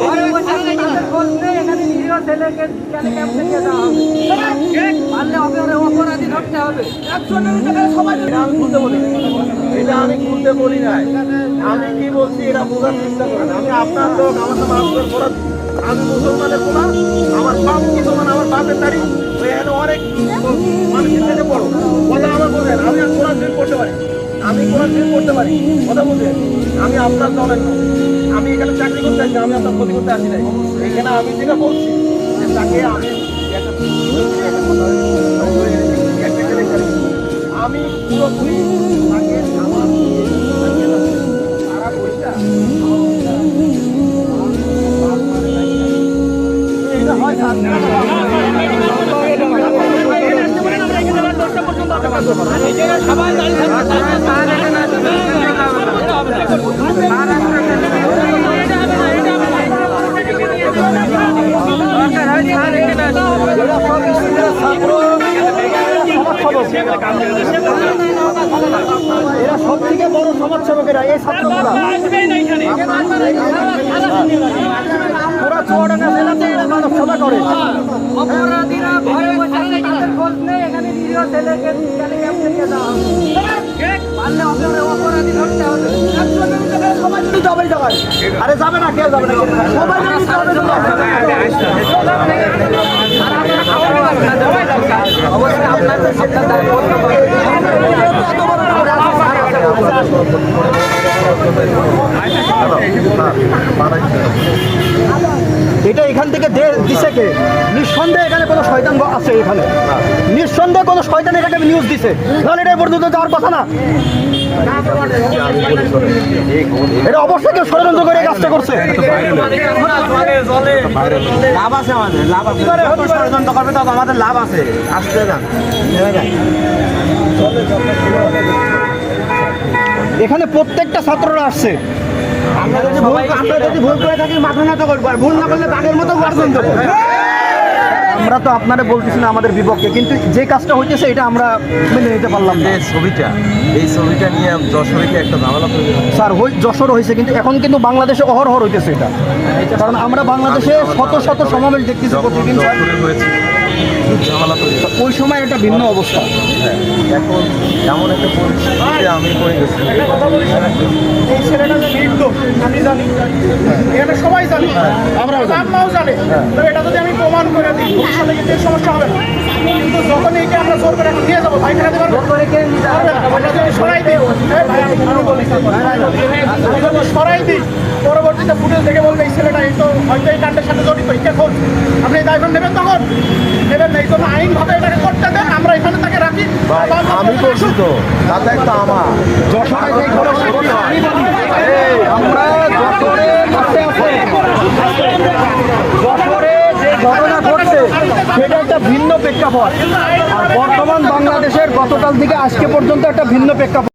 ঘরে বসে তাদের খোঁজ নেই, এখানে নিরীহ ছেলেকে কেন ক্যাম্পে নিয়ে যাওয়া হবে? পারলে অপরাধী ধরতে হবে। আমি খুলতে বলি এটা আমি খুলতে বলি নাই। আমি কি বলছি এটা বোঝার চেষ্টা করেন। আমি আপনার লোক, আমার নাম আপনার পড়া, আমি মুসলমানের পোলা, আমার বাপ মুসলমান, আমার বাপের তারিখ এখানে অনেক মানুষের কাছে বড় কথা আমার বলেন। আমি কোরআন শরীফ পড়তে পারি, আমি কোরআন শরীফ পড়তে পারি, কথা বলছেন। আমি আপনার দলের লোক, আমি এখানে চাকরি করতে আসছি, আমি আপনার ক্ষতি করতে আসি নাই। এখানে আমি যেটা বলছি যে তাকে আমি আমি পুরোপুরি তাকে আমার সারা পয়সা এটা হয় এরা সব থেকে বড় সমাজসেবকেরা এই ছাত্রগুলা। ওরা চুয়াডাঙ্গা জেলাতে এরা মানব সেবা করে। অপরাধীরা ঘরে বসে তাদের খোঁজ নেই, এখানে নিরীহ ছেলেকে কেন ক্যাম্পে নিয়ে যাওয়া হবে? পারলে অপরাধী ধরতে হবে। সবাই যদি যাবেই যাবে, আরে যাবে না, কেউ যাবে না, সবাই যদি অবশ্যই আপনার এটা এখান থেকে দিছে কে? নিঃসন্দেহে এখানে কোনো শয়তান আছে, এখানে নিঃসন্দেহে কোনো শয়তান এখানে নিউজ দিছে, তাহলে এটা পর্যন্ত যাওয়ার কথা না। এটা অবশ্যই কেউ ষড়যন্ত্র করে কাজটা করছে। লাভ আছে, আমাদের লাভ আছে, ষড়যন্ত্র করবে তো আমাদের লাভ আছে। আসতে যান, এখানে প্রত্যেকটা ছাত্ররা আসছে। আমরা যদি ভুল করে থাকি মাথা নত করবো, আর ভুল না করলে বাঘের মতো গর্জন করবো। আমরা তো আপনারা বলতেছি না আমাদের বিপক্ষে, কিন্তু যে কাজটা হইতেছে এটা আমরা মেনে নিতে পারলাম না। এই ছবিটা নিয়ে যশোরে কি একটা ঝামেলা তৈরি হয়? স্যার যশোর হয়েছে, কিন্তু এখন কিন্তু বাংলাদেশে অহরহ হইতেছে এটা। কারণ আমরা বাংলাদেশে শত শত সমাবেশ দেখতেছি প্রতিদিন। ওই সময় এটা ভিন্ন অবস্থা। এখন এমন একটা পরিস্থিতিতে আমি পড়ে গেছি। এই ছেলেটা যে নির্দোষ আমি জানি, এখানে সবাই জানি, আমরাও জানি। তো এটা যদি আমি প্রমাণ করে দিই, ভবিষ্যতে কিন্তু এর সমস্যা হবে না। কিন্তু যখন এইটা আমরা জোর করে এখন নিয়ে যাবো, ভাই ফেরাতে পারবো, সরাই দিই, সরাই দিই, পরবর্তীতে ফুটেজ দেখে বলবে এই ছেলেটা এই তো হয়তো এই কাণ্ডের সাথে জড়িত, এখন আপনি এই দায়ভার নেবেন, তখন নেবেন না। এই জন্য আইনভাবে এটাকে করতে দেন, আমরা এখানে তাকে রাখি। আমি করছি তো, তাতে একটা আমার যশোরে যে আমরা যশোরে যে ঘটনা ঘটছে সেটা একটা ভিন্ন প্রেক্ষাপট, আর বর্তমান বাংলাদেশের গতকাল থেকে আজকে পর্যন্ত একটা ভিন্ন প্রেক্ষাপট।